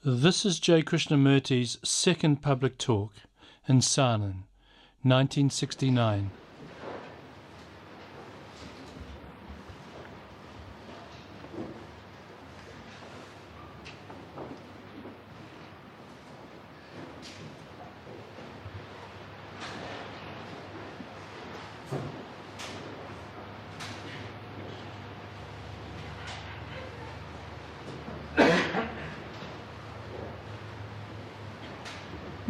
This is J. Krishnamurti's second public talk in Saanen, 1969.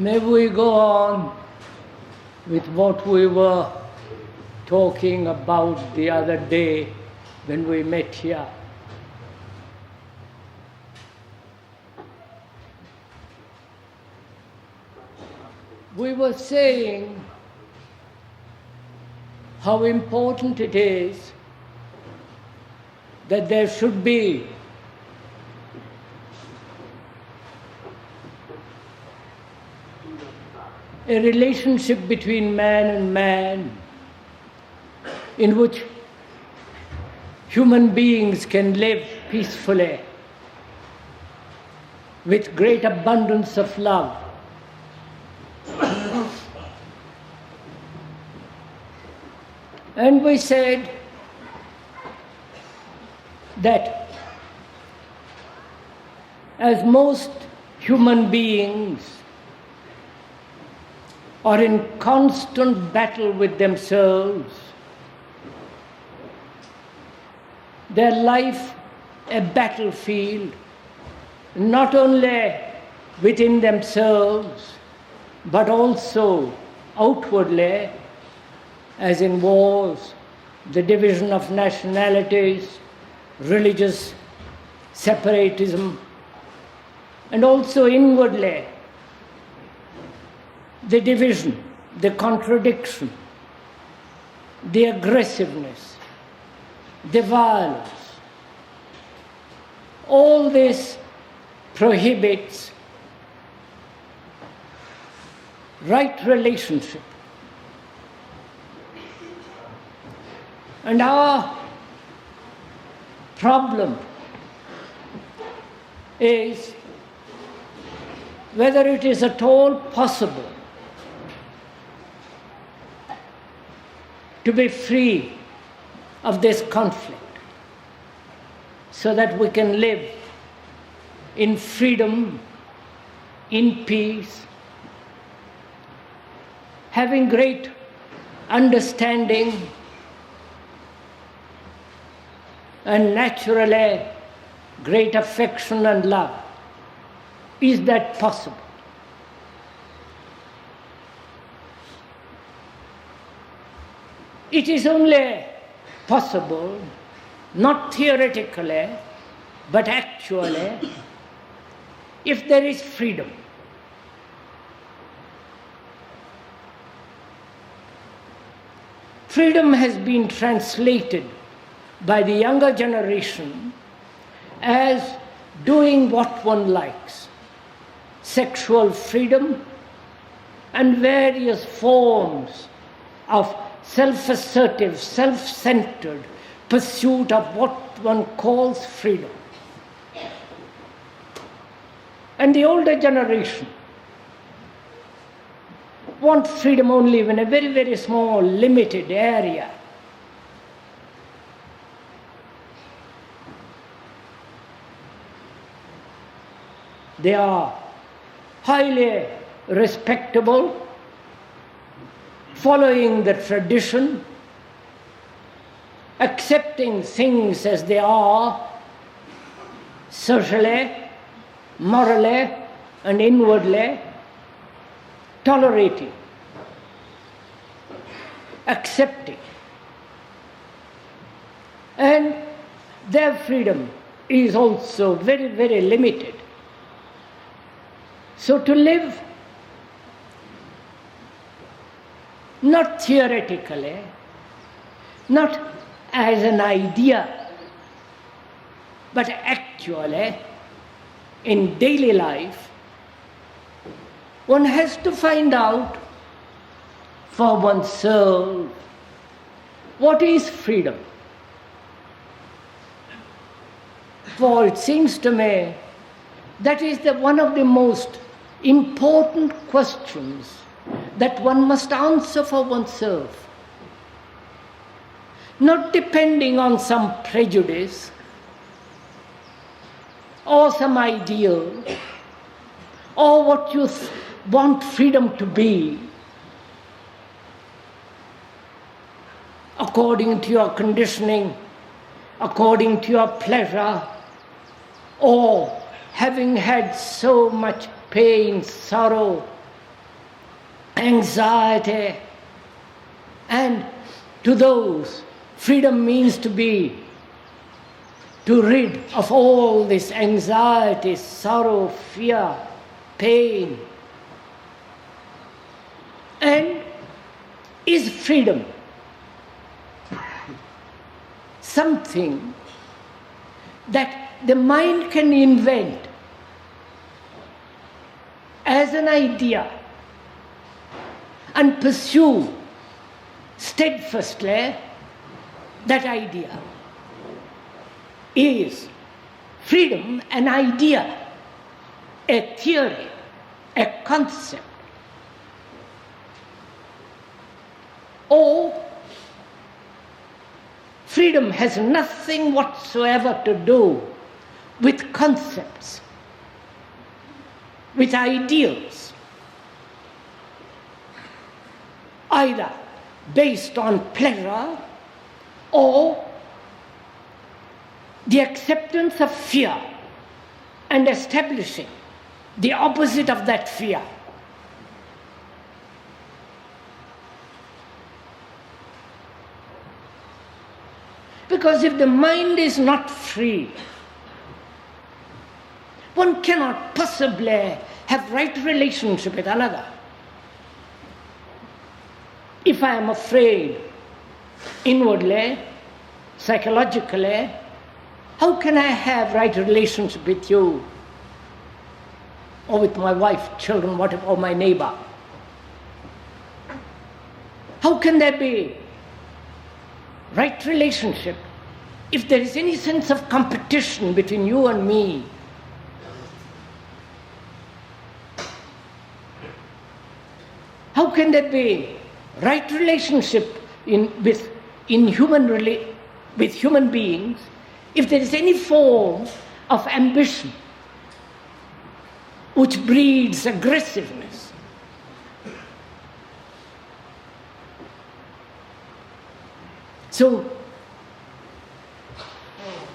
May we go on with what we were talking about the other day when we met here. We were saying how important it is that there should be a relationship between man and man in which human beings can live peacefully with great abundance of love. And we said that as most human beings are in constant battle with themselves, their life a battlefield, not only within themselves, but also outwardly, as in wars, the division of nationalities, religious separatism, and also inwardly, the division, the contradiction, the aggressiveness, the violence. All this prohibits right relationship. And our problem is whether it is at all possible to be free of this conflict so that we can live in freedom, in peace, having great understanding and naturally great affection and love. Is that possible? It is only possible, not theoretically, but actually, if there is freedom. Freedom has been translated by the younger generation as doing what one likes. Sexual freedom and various forms of self-assertive, self-centered pursuit of what one calls freedom. And the older generation want freedom only in a very, very small, limited area. They are highly respectable, following the tradition, accepting things as they are, socially, morally, and inwardly, tolerating, accepting. And their freedom is also very, very limited. So to live not theoretically, not as an idea, but actually in daily life, one has to find out for oneself what is freedom. For it seems to me That is one of the most important questions that one must answer for oneself, not depending on some prejudice or some ideal or what you want freedom to be according to your conditioning, according to your pleasure, or having had so much pain, sorrow, anxiety. And to those, freedom means to rid of all this anxiety, sorrow, fear, pain. And is freedom something that the mind can invent as an idea and pursue steadfastly that idea? Is freedom an idea, a theory, a concept? Or freedom has nothing whatsoever to do with concepts, with ideals, either based on pleasure or the acceptance of fear and establishing the opposite of that fear. Because if the mind is not free, one cannot possibly have right relationship with another. If I am afraid inwardly, psychologically, how can I have right relationship with you, or with my wife, children, whatever, or my neighbor? How can there be right relationship if there is any sense of competition between you and me? How can there be right relationship with human beings if there is any form of ambition which breeds aggressiveness? So,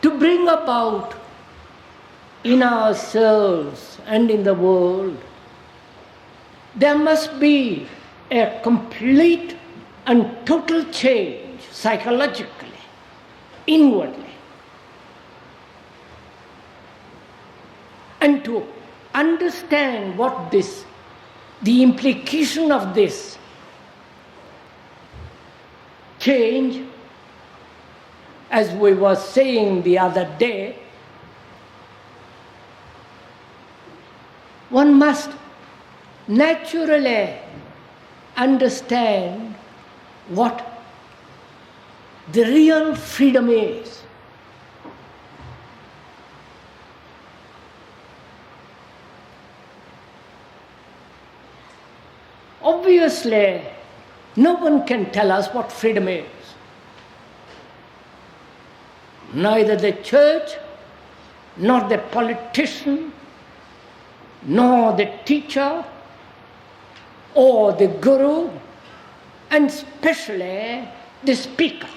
to bring about in ourselves and in the world, there must be a complete and total change psychologically, inwardly. And to understand what the implication of this change, as we were saying the other day, one must naturally understand what the real freedom is. Obviously, no one can tell us what freedom is. Neither the church, nor the politician, nor the teacher, or the guru, and especially the speaker.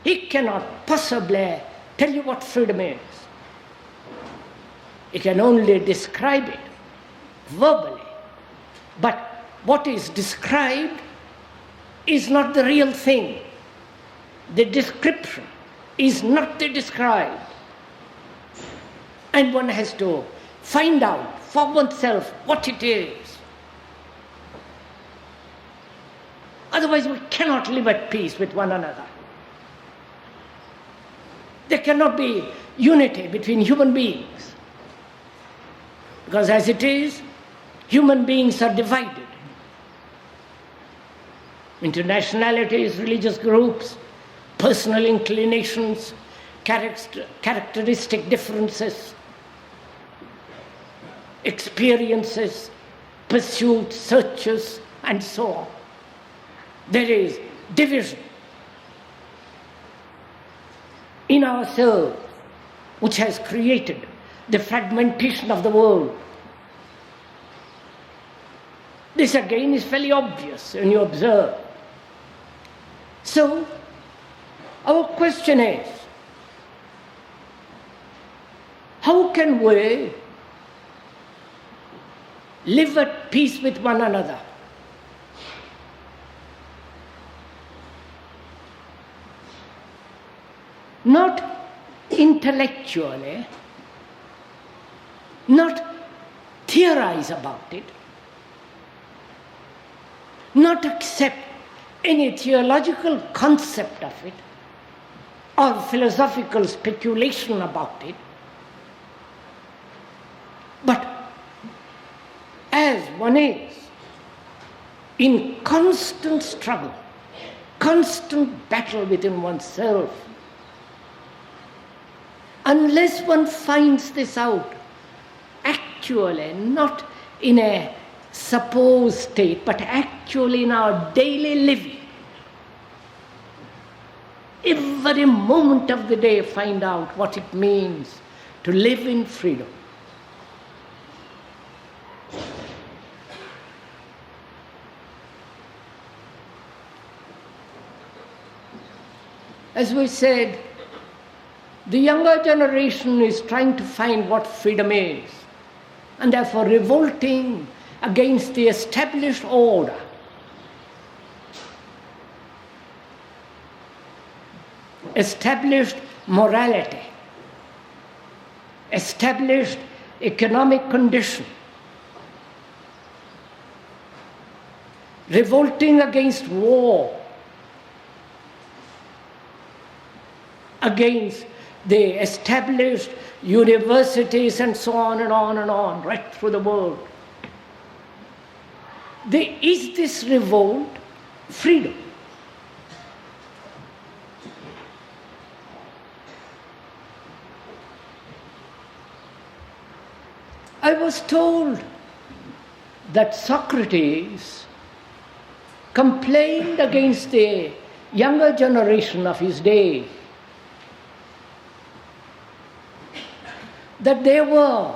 He cannot possibly tell you what freedom is. He can only describe it verbally. But what is described is not the real thing. The description is not the described. And one has to find out for oneself what it is. Otherwise we cannot live at peace with one another. There cannot be unity between human beings. Because as it is, human beings are divided into nationalities, religious groups, personal inclinations, characteristic differences, experiences, pursuits, searches, and so on. There is division in ourselves, which has created the fragmentation of the world. This again is fairly obvious when you observe. So, our question is, how can we live at peace with one another? Not intellectually, not theorize about it, not accept any theological concept of it or philosophical speculation about it, but as one is in constant struggle, constant battle within oneself, unless one finds this out, actually, not in a supposed state, but actually in our daily living, every moment of the day find out what it means to live in freedom. As we said, the younger generation is trying to find what freedom is, and therefore revolting against the established order. Established morality, established economic condition, revolting against war, against the established universities and so on and on and on, right through the world. Is this revolt freedom? I was told that Socrates complained against the younger generation of his day, that they were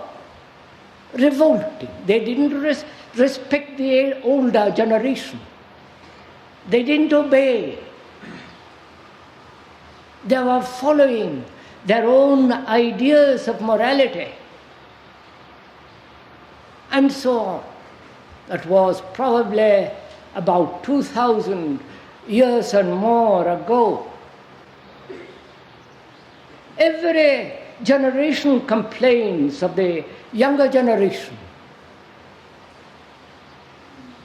revolting. They didn't respect the older generation. They didn't obey. They were following their own ideas of morality. And so on. That was probably about 2,000 years and more ago. Every generation complains of the younger generation.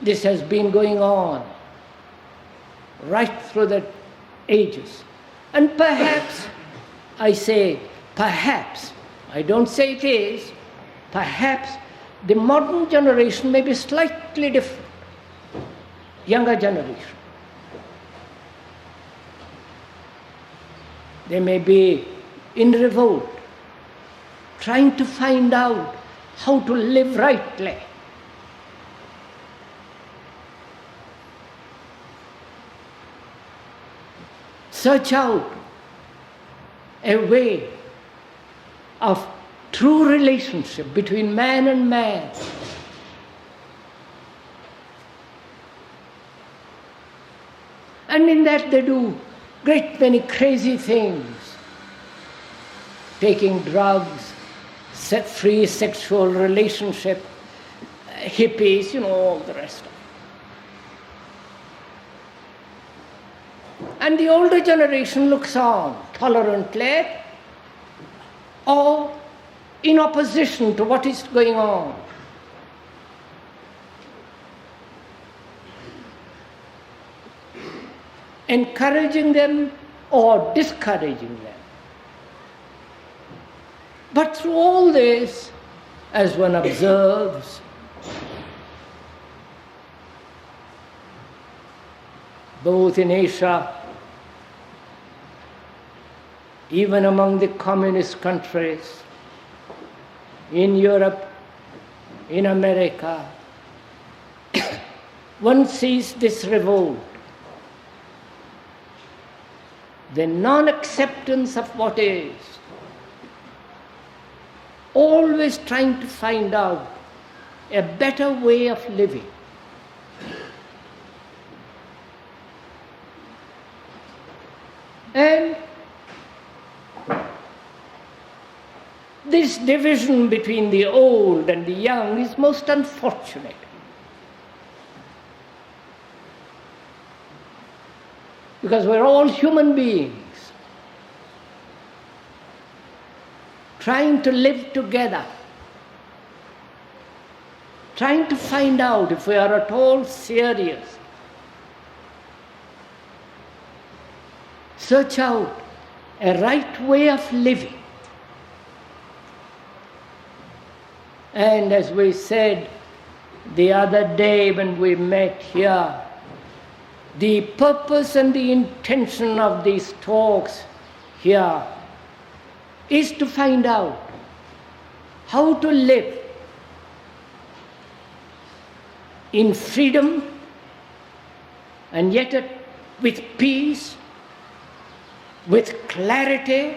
This has been going on right through the ages. And perhaps, I say perhaps, I don't say it is, perhaps the modern generation may be slightly different, younger generation. They may be in revolt, trying to find out how to live rightly. Search out a way of true relationship between man and man. And in that they do great many crazy things. Taking drugs, free sexual relationship, hippies, all the rest of it. And the older generation looks on tolerantly or in opposition to what is going on. Encouraging them or discouraging them. But through all this, as one observes, both in Asia, even among the communist countries, in Europe, in America, one sees this revolt, the non-acceptance of what is, always trying to find out a better way of living. And this division between the old and the young is most unfortunate. Because we're all human beings trying to live together, trying to find out if we are at all serious. Search out a right way of living. And as we said the other day when we met here, the purpose and the intention of these talks here is to find out how to live in freedom and yet with peace, with clarity,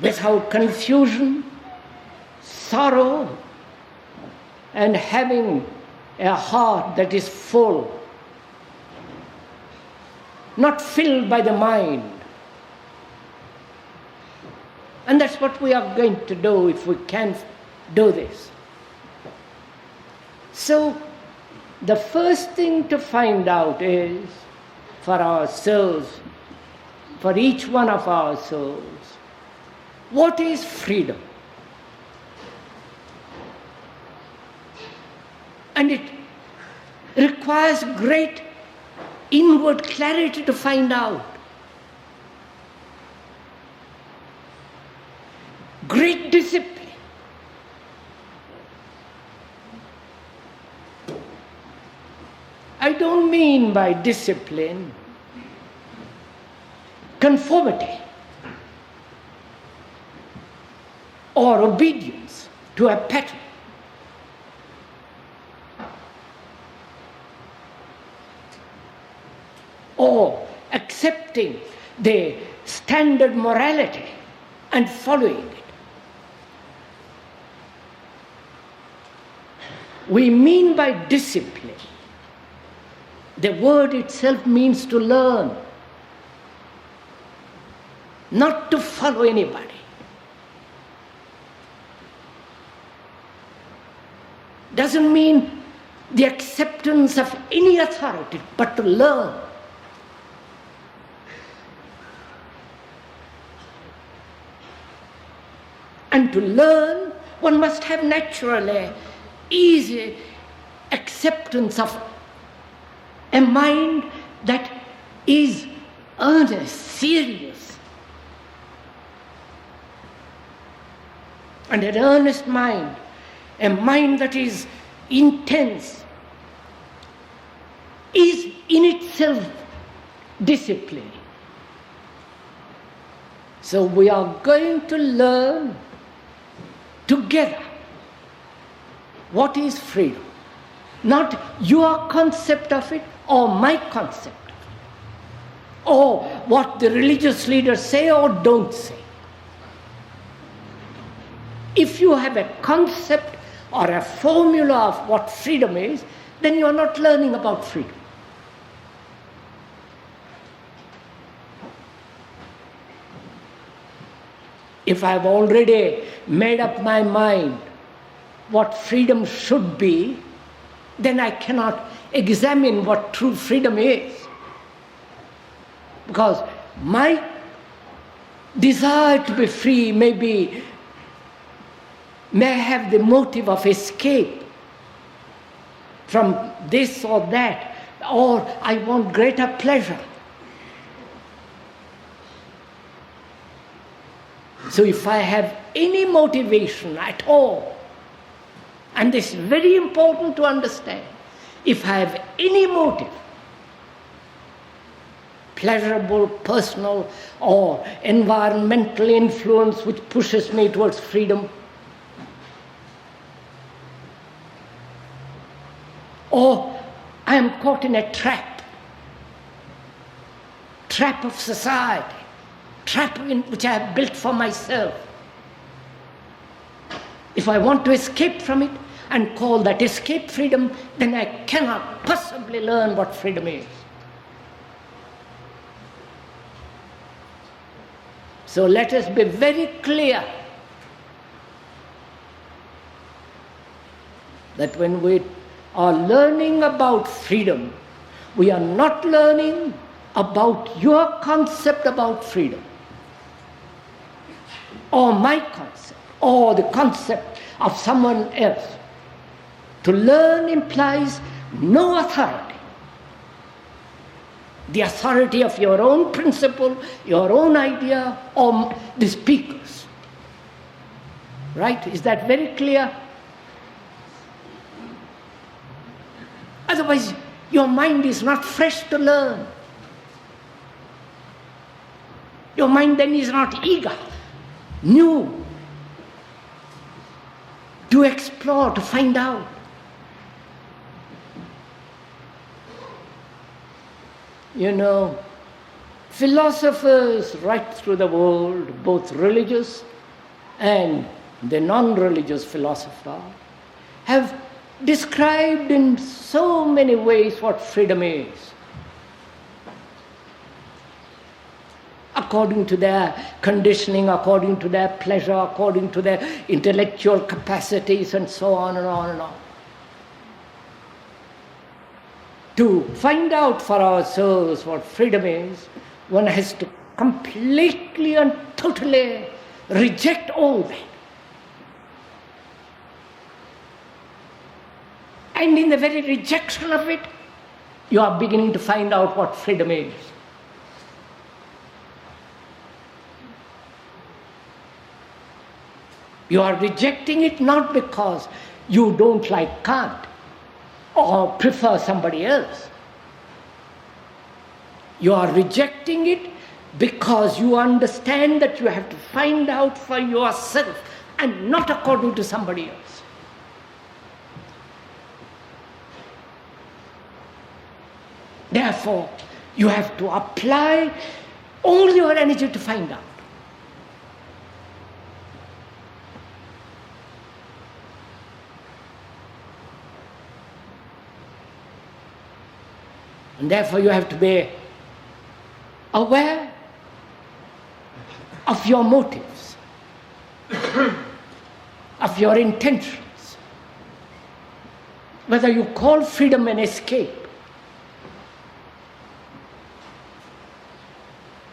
without confusion, sorrow, and having a heart that is full, not filled by the mind. And that's what we are going to do if we can do this. So, the first thing to find out is, for ourselves, for each one of our souls, what is freedom? And it requires great inward clarity to find out. Great discipline. I don't mean by discipline conformity or obedience to a pattern. Or accepting the standard morality and following it. We mean by discipline, the word itself means to learn, not to follow anybody. Doesn't mean the acceptance of any authority, but to learn. And to learn, one must have naturally easy acceptance of a mind that is earnest, serious. And an earnest mind, a mind that is intense, is in itself discipline. So we are going to learn together what is freedom. Not your concept of it or my concept of it, or what the religious leaders say or don't say. If you have a concept or a formula of what freedom is, then you are not learning about freedom. If I've already made up my mind what freedom should be, then I cannot examine what true freedom is. Because my desire to be free may have the motive of escape from this or that, or I want greater pleasure. So if I have any motivation at all, and this is very important to understand, if I have any motive pleasurable personal or environmental influence which pushes me towards freedom? Or I am caught in a trap of society, trap which I have built for myself. If I want to escape from it and call that escape freedom, then I cannot possibly learn what freedom is. So let us be very clear that when we are learning about freedom, we are not learning about your concept about freedom, or my concept, or the concept of someone else. To learn implies no authority. The authority of your own principle, your own idea, or the speakers. Right? Is that very clear? Otherwise, your mind is not fresh to learn. Your mind then is not eager, new, to explore, to find out. You know, philosophers right through the world, both religious and the non-religious philosopher, have described in so many ways what freedom is, according to their conditioning, according to their pleasure, according to their intellectual capacities, and so on and on and on. To find out for ourselves what freedom is, one has to completely and totally reject all that. And in the very rejection of it, you are beginning to find out what freedom is. You are rejecting it not because you don't like Kant or prefer somebody else. You are rejecting it because you understand that you have to find out for yourself and not according to somebody else. Therefore, you have to apply all your energy to find out. And therefore you have to be aware of your motives, of your intentions. Whether you call freedom an escape,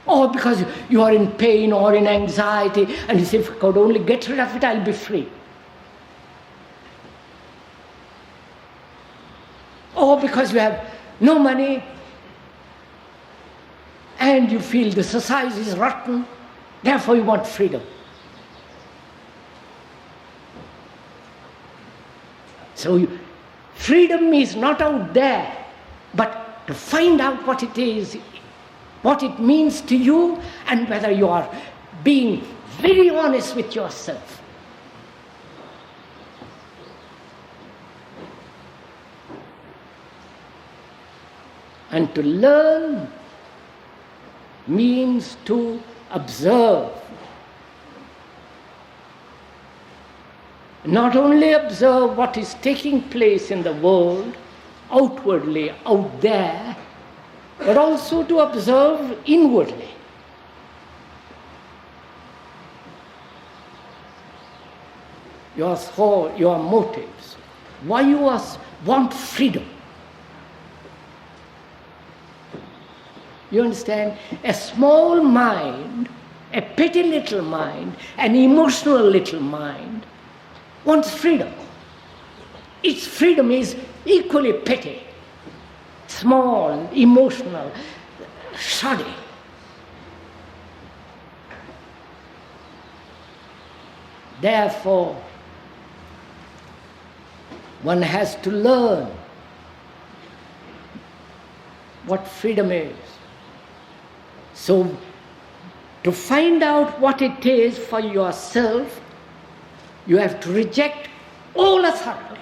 or because you are in pain or in anxiety and you say, if I could only get rid of it, I'll be free. Or because you have no money and you feel the society is rotten, therefore you want freedom. So freedom is not out there, but to find out what it is, what it means to you, and whether you are being very honest with yourself. And to learn means to observe. Not only observe what is taking place in the world, outwardly, out there, but also to observe inwardly. Your thought, your motives, why you want freedom. You understand? A small mind, a petty little mind, an emotional little mind wants freedom. Its freedom is equally petty, small, emotional, shoddy. Therefore, one has to learn what freedom is. So, to find out what it is for yourself, you have to reject all authority.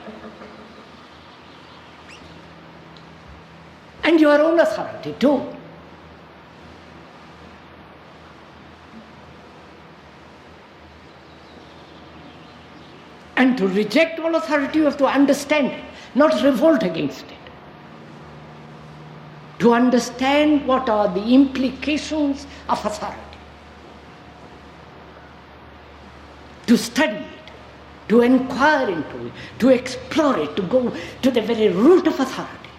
And your own authority too. And to reject all authority, you have to understand it, not revolt against it. To understand what are the implications of authority. To study it, to inquire into it, to explore it, to go to the very root of authority.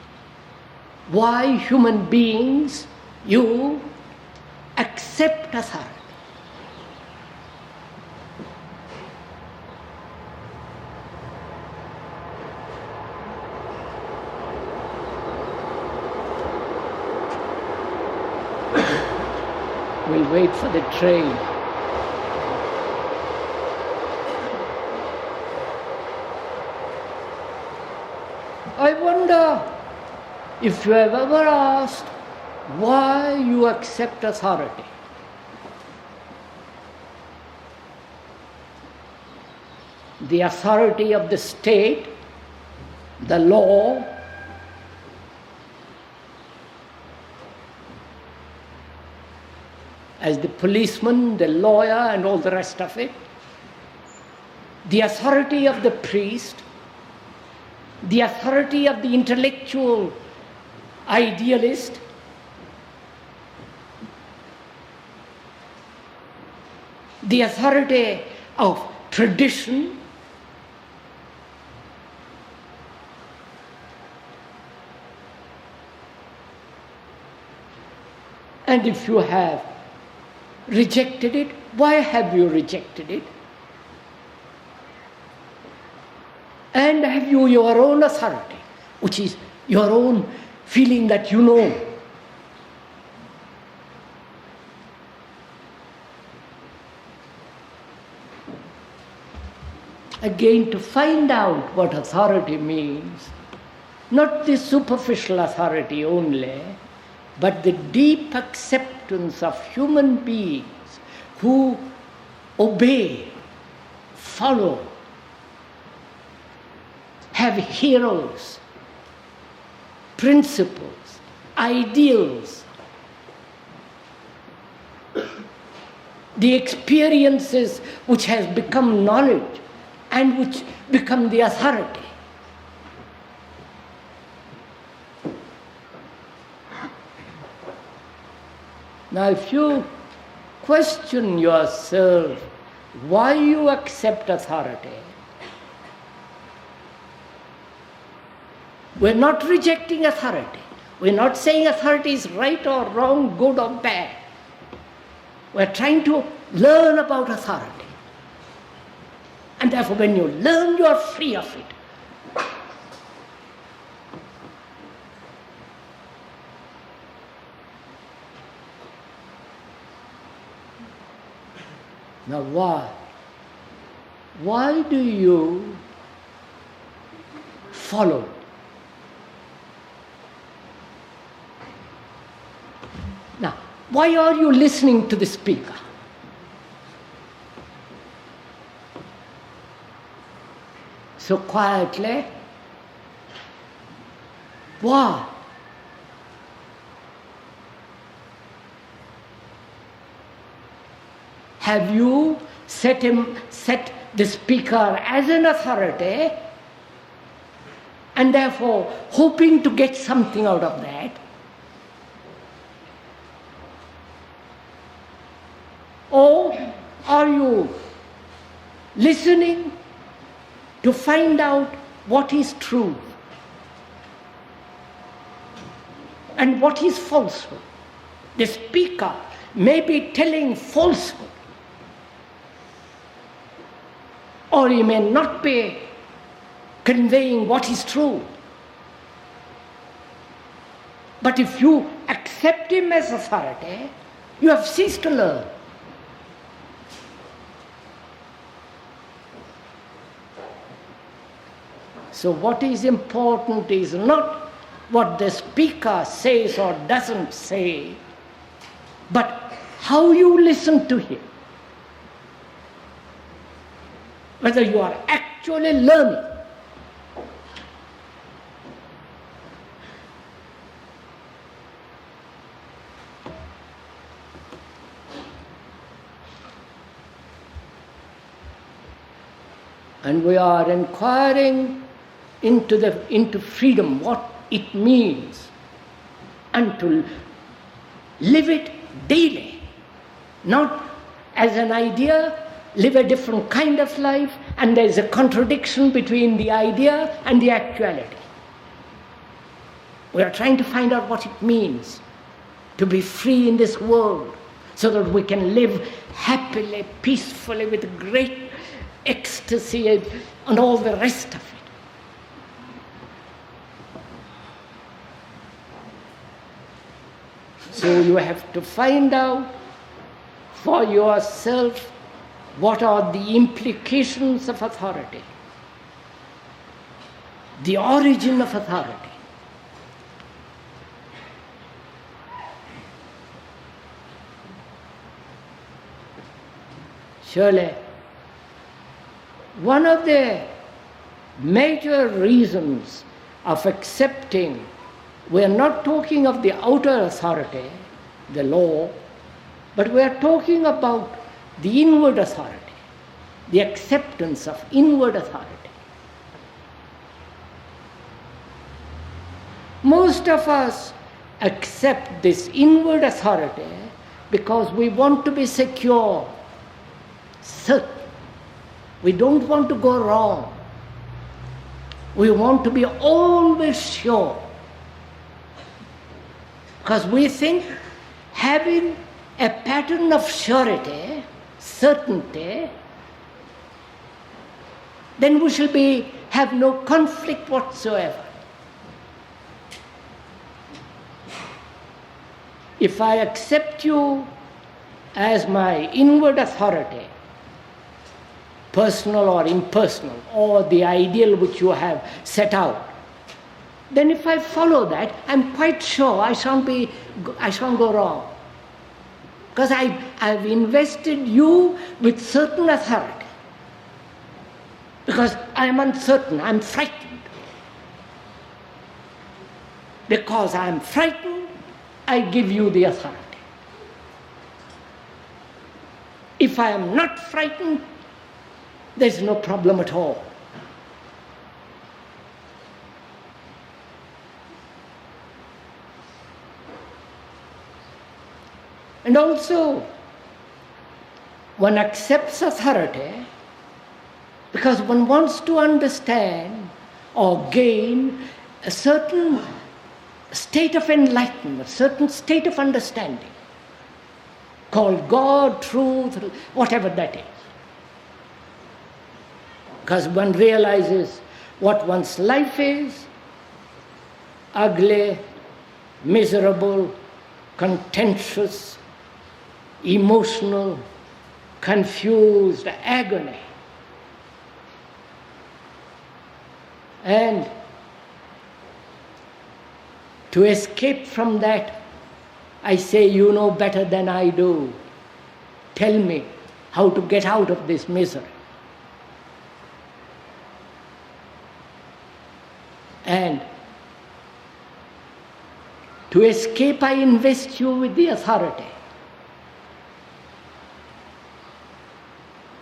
Why human beings, you accept authority. We'll wait for the train. I wonder if you have ever asked why you accept authority. The authority of the state, the law, as the policeman, the lawyer, and all the rest of it, the authority of the priest, the authority of the intellectual idealist, the authority of tradition, and if you have rejected it, why have you rejected it? And have you your own authority, which is your own feeling that you know? Again, to find out what authority means, not the superficial authority only, but the deep acceptance of human beings who obey, follow, have heroes, principles, ideals, the experiences which has become knowledge and which become the authority. Now, if you question yourself why you accept authority, we're not rejecting authority. We're not saying authority is right or wrong, good or bad. We're trying to learn about authority. And therefore, when you learn, you are free of it. Now why? Why do you follow? Now, why are you listening to the speaker? So quietly? Why? Have you set the speaker as an authority and therefore hoping to get something out of that? Or are you listening to find out what is truth and what is falsehood? The speaker may be telling falsehood, or he may not be conveying what is true. But if you accept him as authority, you have ceased to learn. So what is important is not what the speaker says or doesn't say, but how you listen to him, whether you are actually learning. And we are inquiring into freedom, what it means, and to live it daily, not as an idea, live a different kind of life, and there is a contradiction between the idea and the actuality. We are trying to find out what it means to be free in this world, so that we can live happily, peacefully, with great ecstasy and all the rest of it. So you have to find out for yourself what are the implications of authority, the origin of authority. Surely, one of the major reasons of accepting, we are not talking of the outer authority, the law, but we are talking about the inward authority, the acceptance of inward authority. Most of us accept this inward authority because we want to be secure, certain. We don't want to go wrong. We want to be always sure. Because we think having a pattern of surety, certainty, then we shall have no conflict whatsoever. If I accept you as my inward authority, personal or impersonal, or the ideal which you have set out, then if I follow that, I'm quite sure I shan't go wrong. Because I've invested you with certain authority. Because I'm uncertain, I'm frightened. Because I'm frightened, I give you the authority. If I am not frightened, there's no problem at all. And also, one accepts authority because one wants to understand or gain a certain state of enlightenment, a certain state of understanding, called God, truth, whatever that is. Because one realizes what one's life is, ugly, miserable, contentious, emotional, confused, agony. And to escape from that, I say, you know better than I do. Tell me how to get out of this misery. And to escape, I invest you with the authority.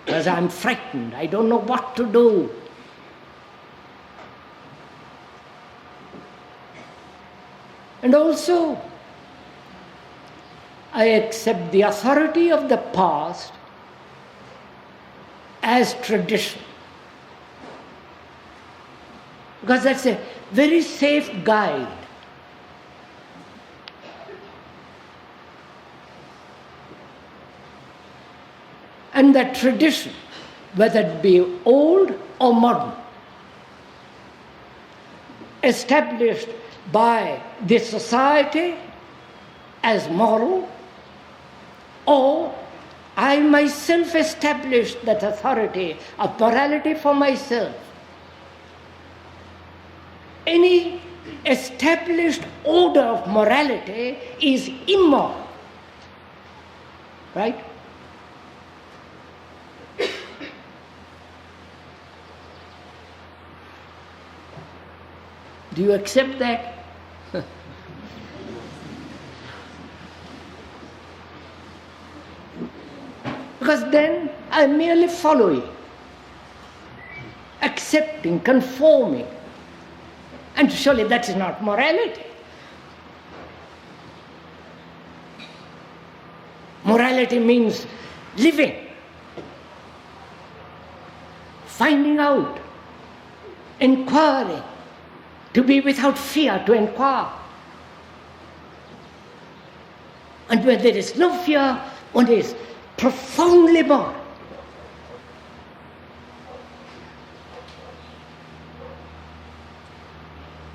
Because I'm frightened, I don't know what to do. And also, I accept the authority of the past as tradition. Because that's a very safe guide. And that tradition, whether it be old or modern, established by this society as moral, or I myself established that authority of morality for myself. Any established order of morality is immoral. Right? Do you accept that? Because then I'm merely following, accepting, conforming. And surely that is not morality. Morality means living, finding out, inquiring, to be without fear, to inquire. And where there is no fear, one is profoundly born.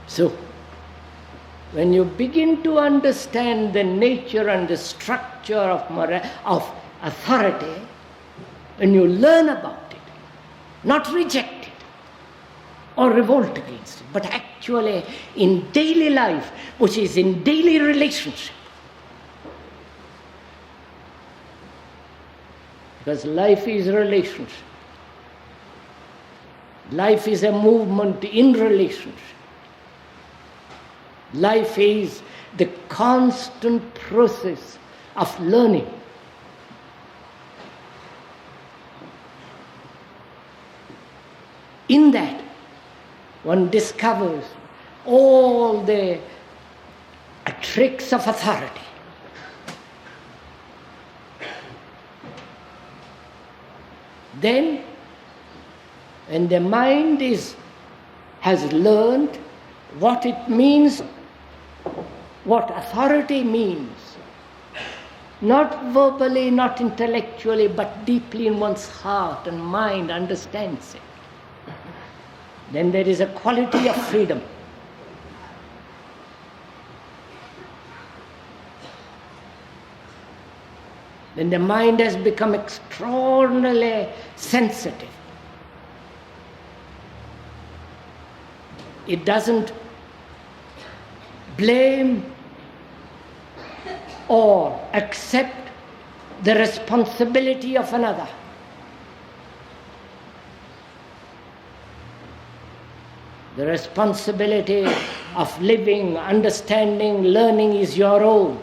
So, when you begin to understand the nature and the structure of authority, when you learn about it, not reject it or revolt against it, but actually in daily life, which is in daily relationship. Because life is relationship. Life is a movement in relationship. Life is the constant process of learning. In that, one discovers all the tricks of authority. Then, when the mind has learned what it means, what authority means, not verbally, not intellectually, but deeply in one's heart and mind understands it, then there is a quality of freedom. Then the mind has become extraordinarily sensitive. It doesn't blame or accept the responsibility of another. The responsibility of living, understanding, learning is your own.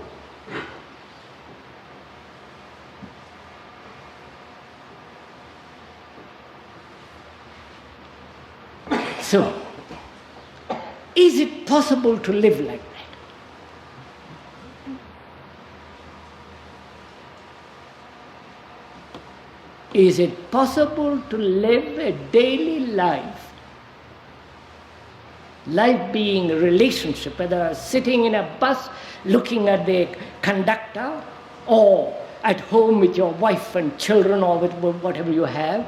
So, is it possible to live like that? Is it possible to live a daily life? Life being a relationship, whether sitting in a bus looking at the conductor, or at home with your wife and children, or with whatever you have,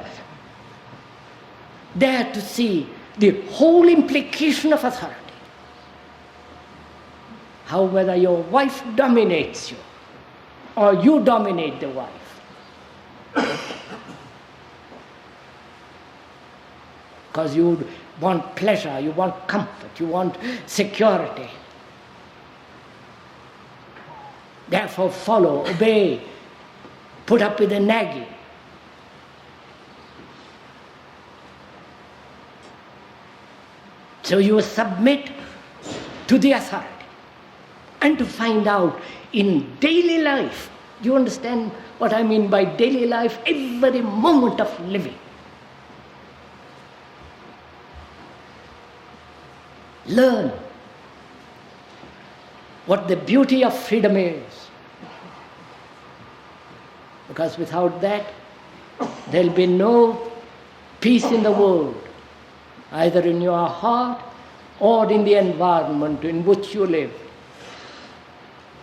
there to see the whole implication of authority. How whether your wife dominates you or you dominate the wife. Because you want pleasure, you want comfort, you want security. Therefore follow, obey, put up with the nagging. So you submit to the authority. And to find out in daily life, do you understand what I mean by daily life? Every moment of living. Learn what the beauty of freedom is. Because without that, there will be no peace in the world, either in your heart or in the environment in which you live.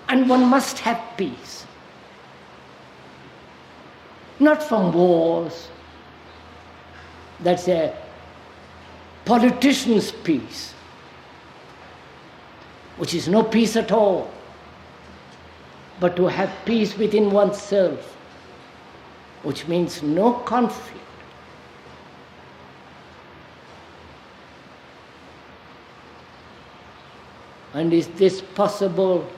And one must have peace. Not from wars. That's a politician's peace, which is no peace at all. But to have peace within oneself, which means no conflict. And is this possible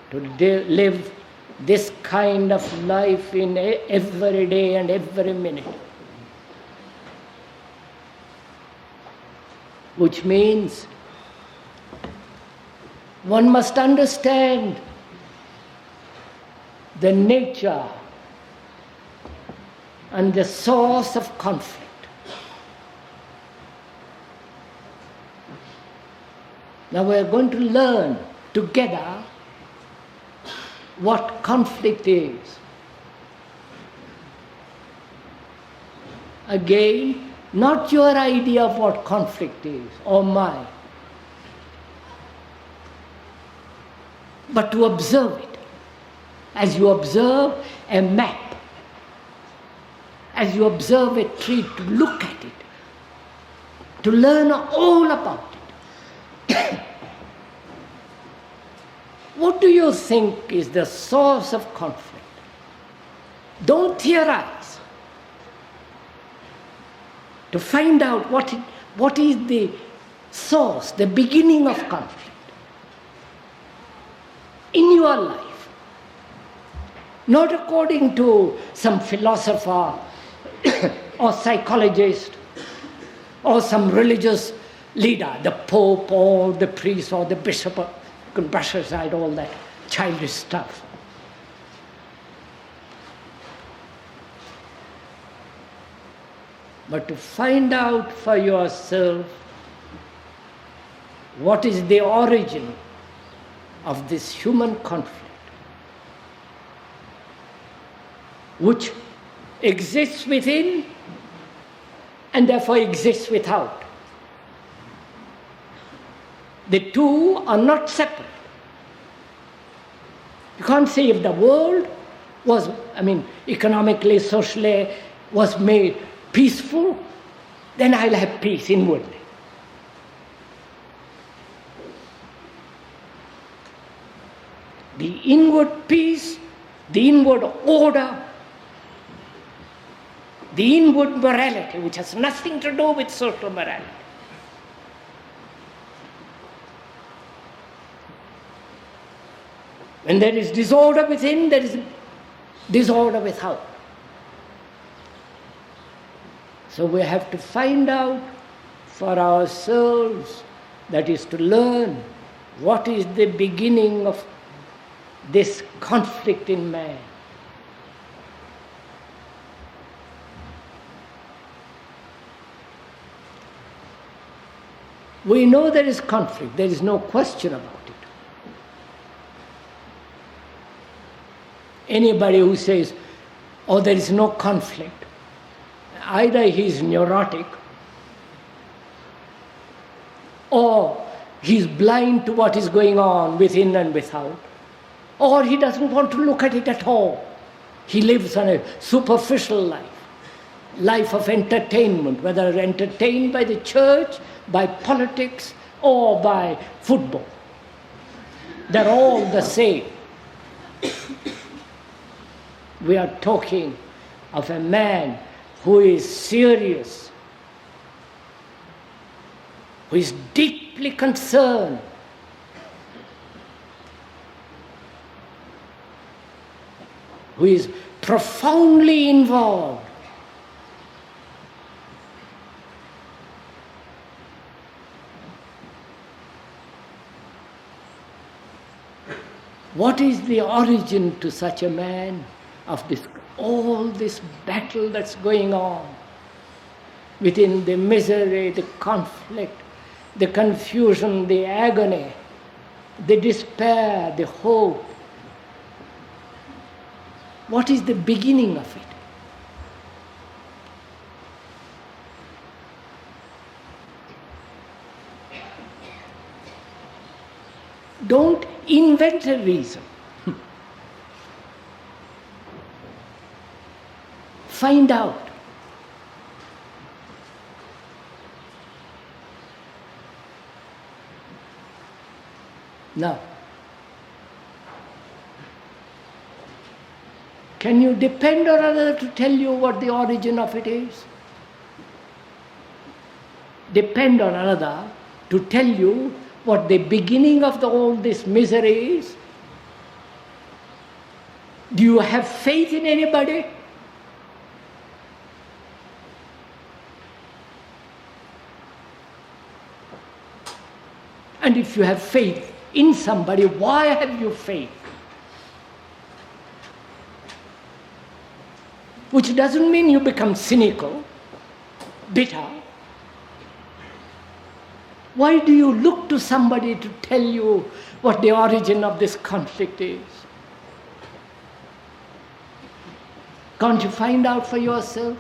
to live this kind of life in every day and every minute. Which means one must understand the nature and the source of conflict. Now we are going to learn together what conflict is. Again, not your idea of what conflict is, or mine, but to observe it. As you observe a map, as you observe a tree, to look at it, to learn all about it. What do you think is the source of conflict? Don't theorize. To find out what is the source, the beginning of conflict in your life. Not according to some philosopher or psychologist or some religious leader, the Pope or the priest or the bishop. You can brush aside all that childish stuff. But to find out for yourself what is the origin of this human conflict, which exists within and therefore exists without. The two are not separate. You can't say if the world was, economically, socially, was made peaceful, then I'll have peace inwardly. The inward peace, the inward order, the inward morality, which has nothing to do with social morality. When there is disorder within, there is disorder without. So we have to find out for ourselves, that is to learn what is the beginning of this conflict in man. We know there is conflict, there is no question about it. Anybody who says, oh, there is no conflict, either he is neurotic or he is blind to what is going on within and without, or he doesn't want to look at it at all. He lives on a superficial life of entertainment, whether entertained by the church, by politics, or by football. They're all the same. We are talking of a man who is serious, who is deeply concerned, who is profoundly involved. What is the origin to such a man of all this battle that's going on within the misery, the conflict, the confusion, the agony, the despair, the hope? What is the beginning of it? Don't invent a reason. Find out. Now, can you depend on another to tell you what the origin of it is? Depend on another to tell you what the beginning of all this misery is? Do you have faith in anybody? And if you have faith in somebody, why have you faith? Which doesn't mean you become cynical, bitter. Why do you look to somebody to tell you what the origin of this conflict is? Can't you find out for yourself?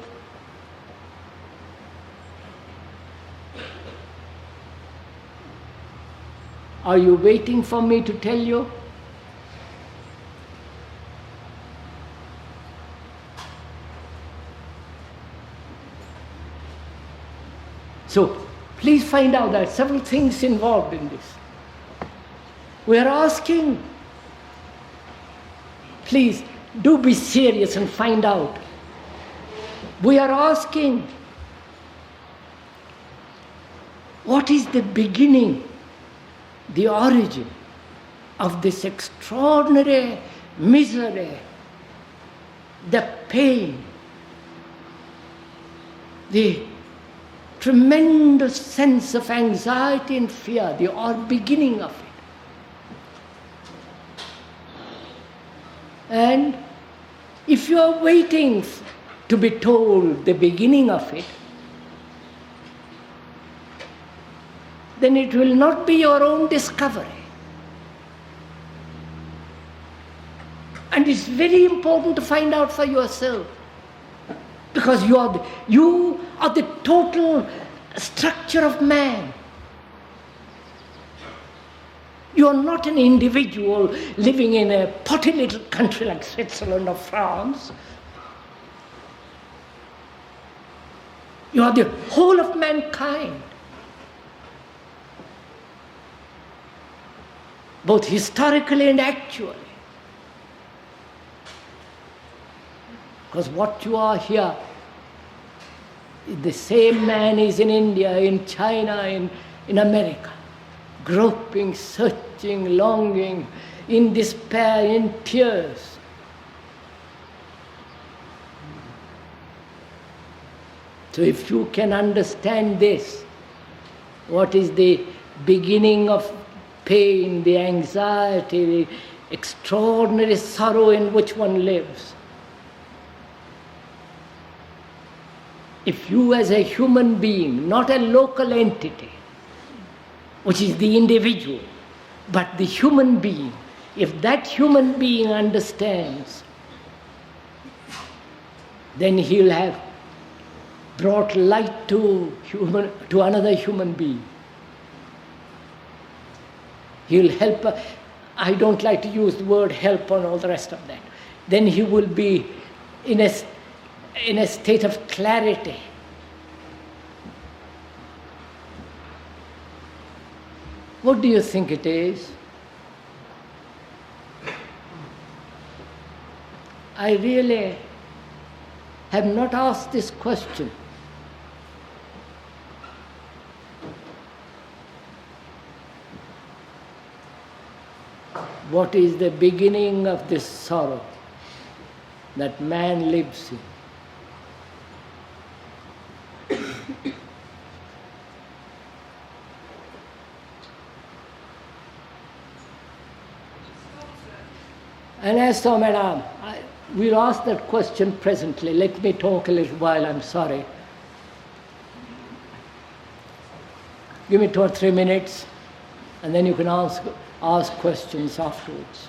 Are you waiting for me to tell you? So, please find out there are several things involved in this. We are asking, please do be serious and find out. We are asking, what is the beginning, the origin of this extraordinary misery, the pain, the tremendous sense of anxiety and fear, the beginning of it. And if you are waiting to be told the beginning of it, then it will not be your own discovery. And it's very important to find out for yourself. Because you are the total structure of man. You are not an individual living in a potty little country like Switzerland or France. You are the whole of mankind. Both historically and actually. Because what you are here, the same man is in India, in China, in America, groping, searching, longing, in despair, in tears. So if you can understand this, what is the beginning of pain, the anxiety, the extraordinary sorrow in which one lives, if you as a human being, not a local entity, which is the individual, but the human being, if that human being understands, then he'll have brought light to another human being. He'll help. I don't like to use the word help and all the rest of that. Then he will be in a state of clarity. What do you think it is? I really have not asked this question. What is the beginning of this sorrow that man lives in? And as so, madam, we'll ask that question presently. Let me talk a little while, I'm sorry. Give me 2 or 3 minutes, and then you can ask questions afterwards.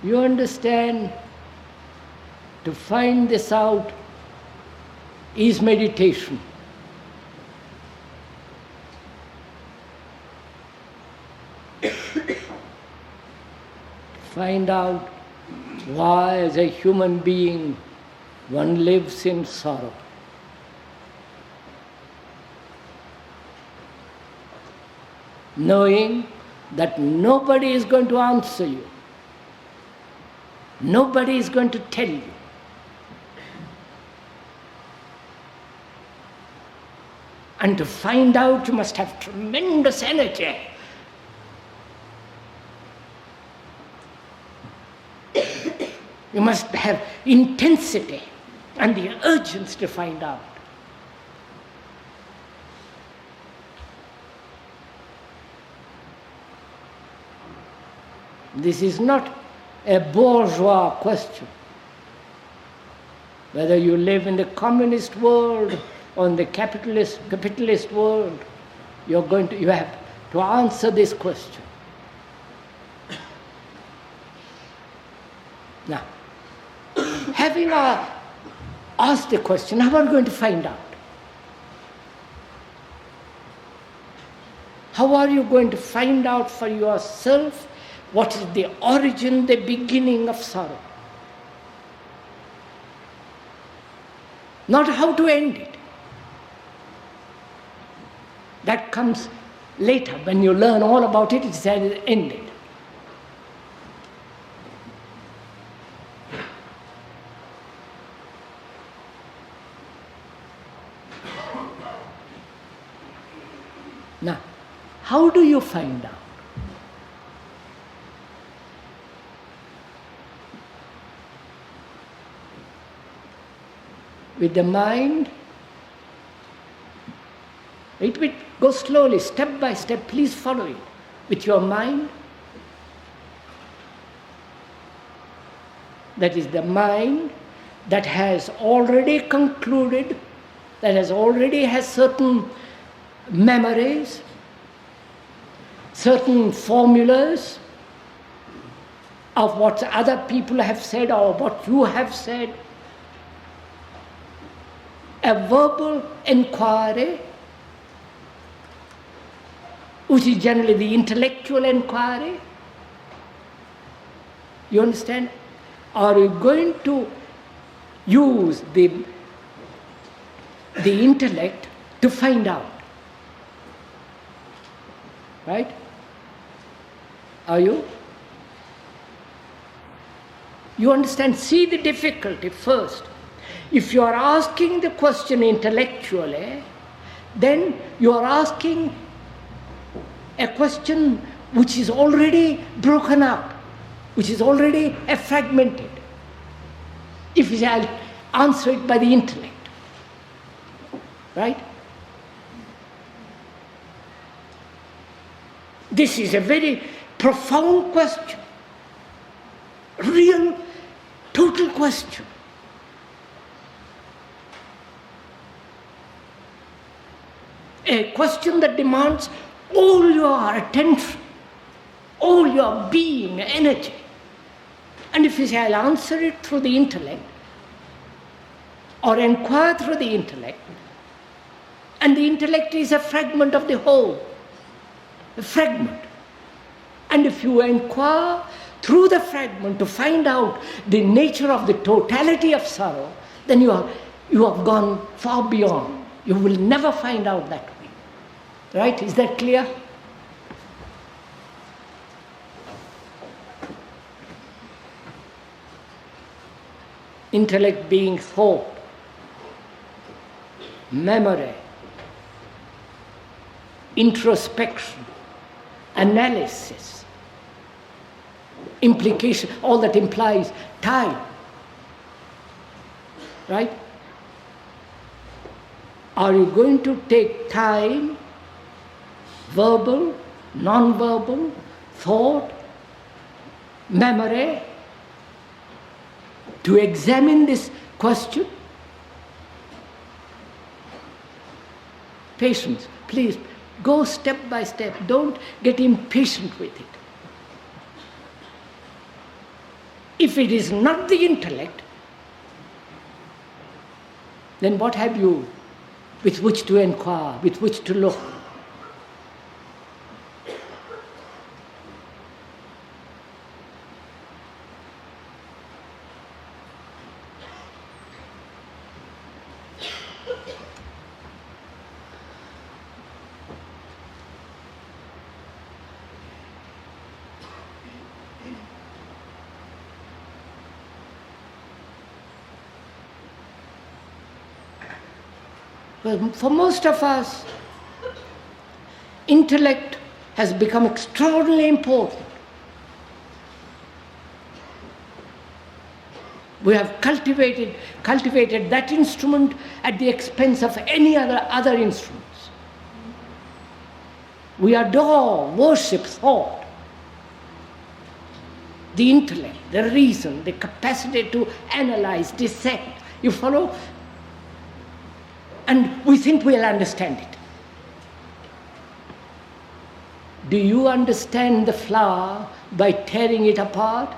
You understand, to find this out is meditation. Find out why, as a human being, one lives in sorrow. Knowing that nobody is going to answer you. Nobody is going to tell you. And to find out, you must have tremendous energy. You must have intensity and the urgency to find out. This is not a bourgeois question. Whether you live in the communist world or in the capitalist world, you have to answer this question. Now, having asked the question, how are you going to find out? How are you going to find out for yourself what is the origin, the beginning of sorrow? Not how to end it. That comes later. When you learn all about it, it's ended. Now, how do you find out? With the mind, go slowly, step by step, please follow it. With your mind, that is the mind that has already concluded, that has certain memories, certain formulas of what other people have said or what you have said. A verbal inquiry, which is generally the intellectual inquiry. You understand? Are you going to use the intellect to find out? Right? Are you? You understand? See the difficulty first. If you are asking the question intellectually, then you are asking a question which is already broken up, which is already fragmented. If you say, I'll answer it by the intellect. Right? This is a very profound question. Real, total question. A question that demands all your attention, all your being, energy. And if you say, I'll answer it through the intellect, or inquire through the intellect, and the intellect is a fragment of the whole, a fragment. And if you inquire through the fragment to find out the nature of the totality of sorrow, then you have gone far beyond. You will never find out that way. Right? Is that clear? Intellect being thought, memory, introspection, analysis, implication, all that implies time. Right? Are you going to take time, verbal, non-verbal, thought, memory, to examine this question? Patience, please, go step by step. Don't get impatient with it. If it is not the intellect, then what have you with which to inquire, with which to look? Well, for most of us, intellect has become extraordinarily important. We have cultivated that instrument at the expense of any other instruments. We adore, worship thought, the intellect, the reason, the capacity to analyze, dissect. You follow? And we think we'll understand it. Do you understand the flower by tearing it apart?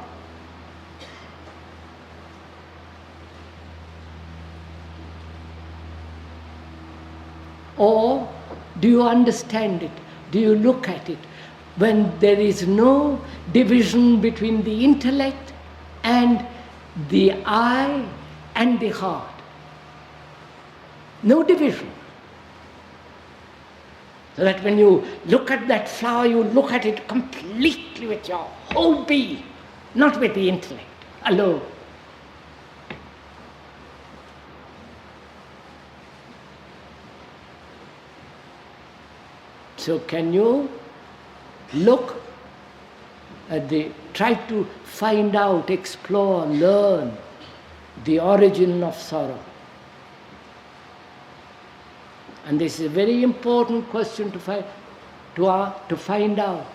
Or do you understand it? Do you look at it when there is no division between the intellect and the eye and the heart? No division. So that when you look at that flower, you look at it completely with your whole being, not with the intellect alone. So can you look at try to find out, explore, learn the origin of sorrow? And this is a very important question to find out.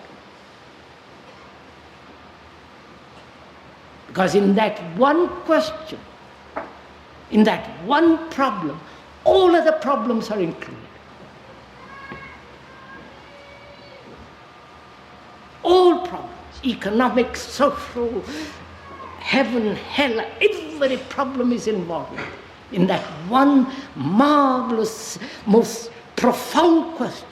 Because in that one question, in that one problem, all other problems are included. All problems, economic, social, heaven, hell, every problem is involved in that one marvelous, most profound question.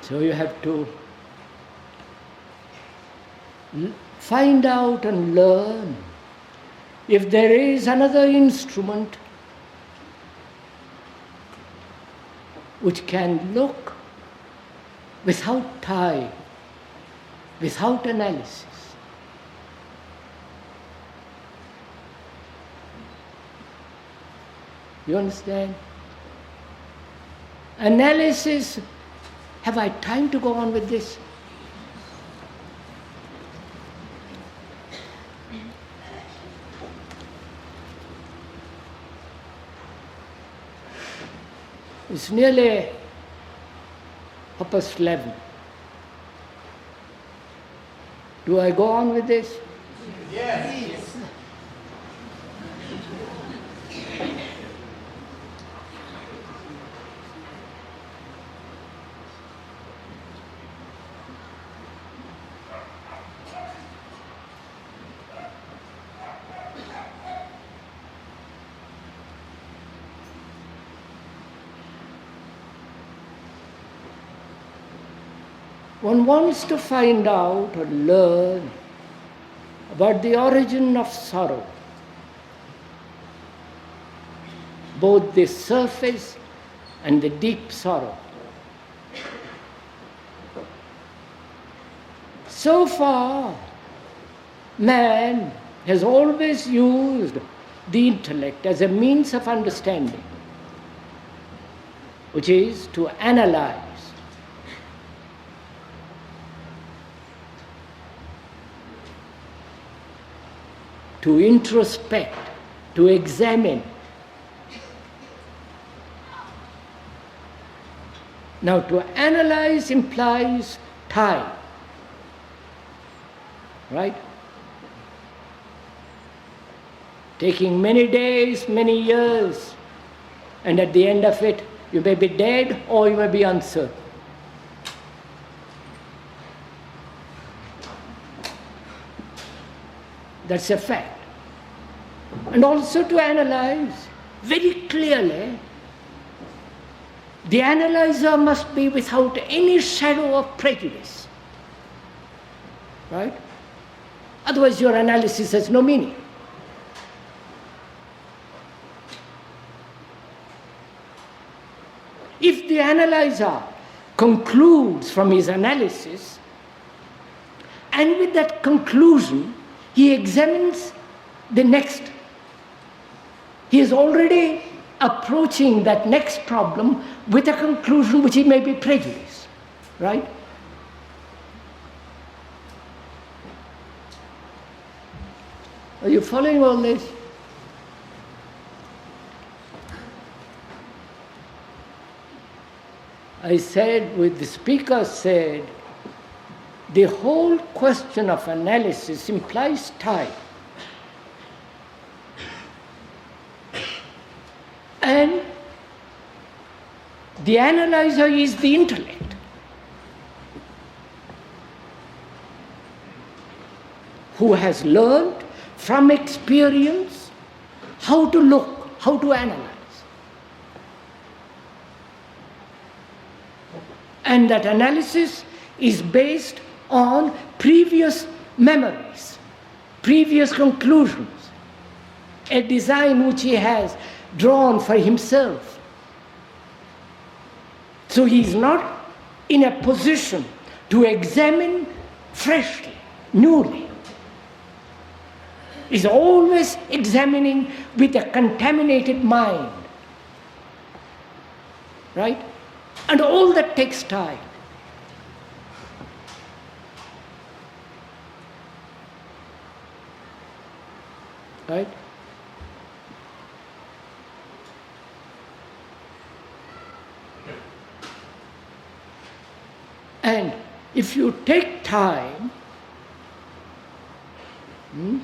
So you have to find out and learn if there is another instrument which can look without time, without analysis. You understand? Analysis, have I time to go on with this? It's nearly 11:30. Do I go on with this? Yes. One wants to find out or learn about the origin of sorrow, both the surface and the deep sorrow. So far, man has always used the intellect as a means of understanding, which is to analyze, to introspect, to examine. Now, to analyze implies time, right? Taking many days, many years, and at the end of it, you may be dead or you may be uncertain. That's a fact. And also to analyze very clearly, the analyzer must be without any shadow of prejudice, right? Otherwise your analysis has no meaning. If the analyzer concludes from his analysis, and with that conclusion, he examines the next. He is already approaching that next problem with a conclusion which he may be prejudiced, right? Are you following all this? I said, the speaker said, the whole question of analysis implies time. And the analyzer is the intellect, who has learned from experience how to look, how to analyze. And that analysis is based on previous memories, previous conclusions, a design which he has drawn for himself. So he is not in a position to examine freshly, newly. He is always examining with a contaminated mind. Right? And all that takes time. Right? And if you take time, you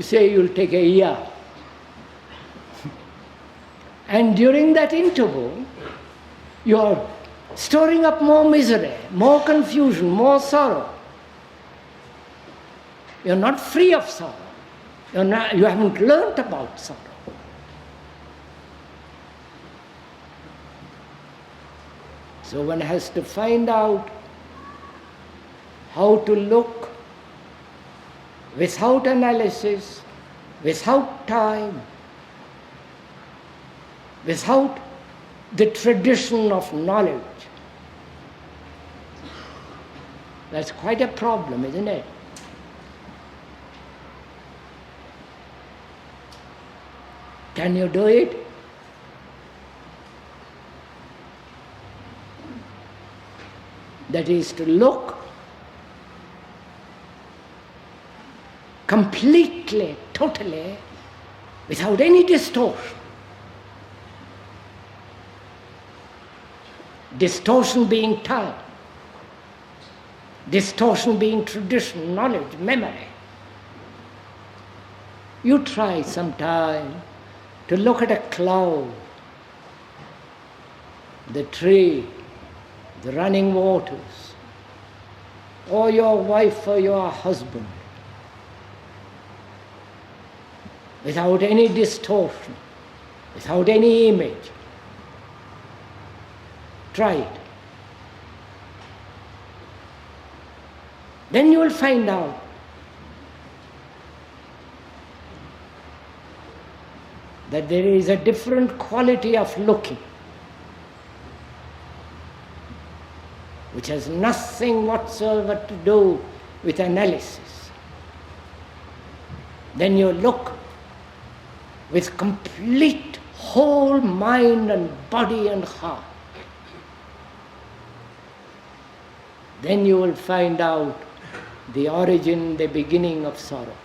say you'll take a year. And during that interval, you are storing up more misery, more confusion, more sorrow. You're not free of sorrow. You haven't learnt about sorrow. So one has to find out how to look without analysis, without time, without the tradition of knowledge. That's quite a problem, isn't it? Can you do it? That is to look completely, totally, without any distortion. Distortion being time, distortion being tradition, knowledge, memory. You try sometime to look at a cloud, the tree, the running waters, or your wife or your husband, without any distortion, without any image. Try it. Then you will find out that there is a different quality of looking, which has nothing whatsoever to do with analysis. Then you look with complete whole mind and body and heart. Then you will find out the origin, the beginning of sorrow.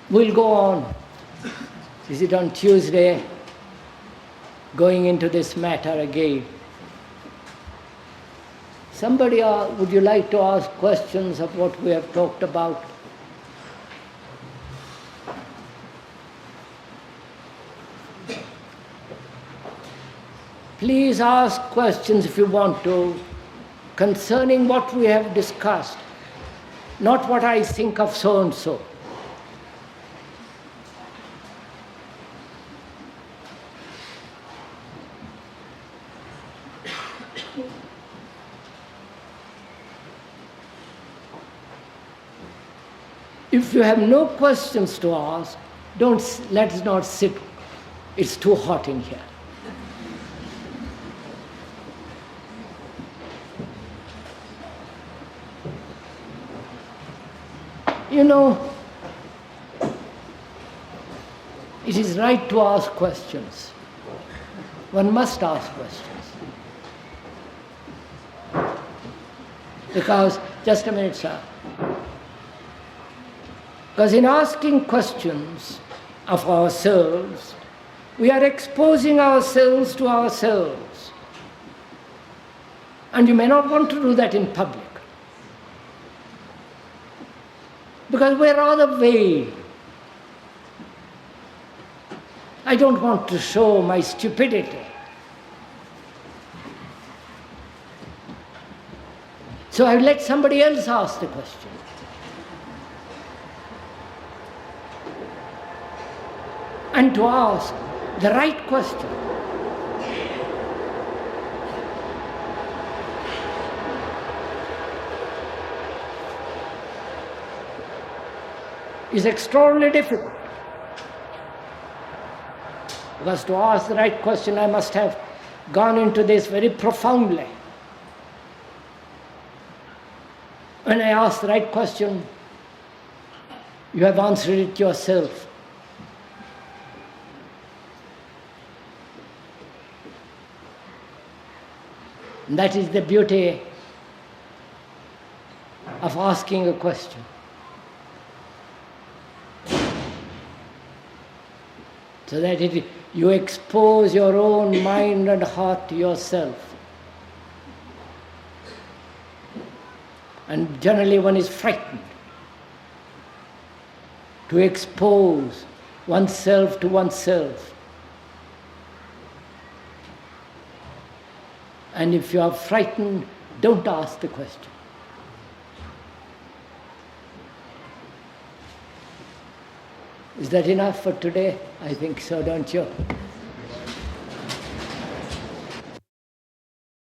We'll go on. Is it on Tuesday? Going into this matter again. Somebody, would you like to ask questions of what we have talked about? Please ask questions if you want to, concerning what we have discussed, not what I think of so and so. If you have no questions to ask, let's not sit. It's too hot in here. You know, it is right to ask questions. One must ask questions. Because, just a minute, sir. Because in asking questions of ourselves, we are exposing ourselves to ourselves. And you may not want to do that in public. Because we're rather vague. I don't want to show my stupidity. So I let somebody else ask the question. And to ask the right question. Is extraordinarily difficult. Because to ask the right question, I must have gone into this very profoundly. When I ask the right question, you have answered it yourself. And that is the beauty of asking a question. So that you expose your own mind and heart to yourself. And generally one is frightened to expose oneself to oneself. And if you are frightened, don't ask the question. Is that enough for today? I think so, don't you?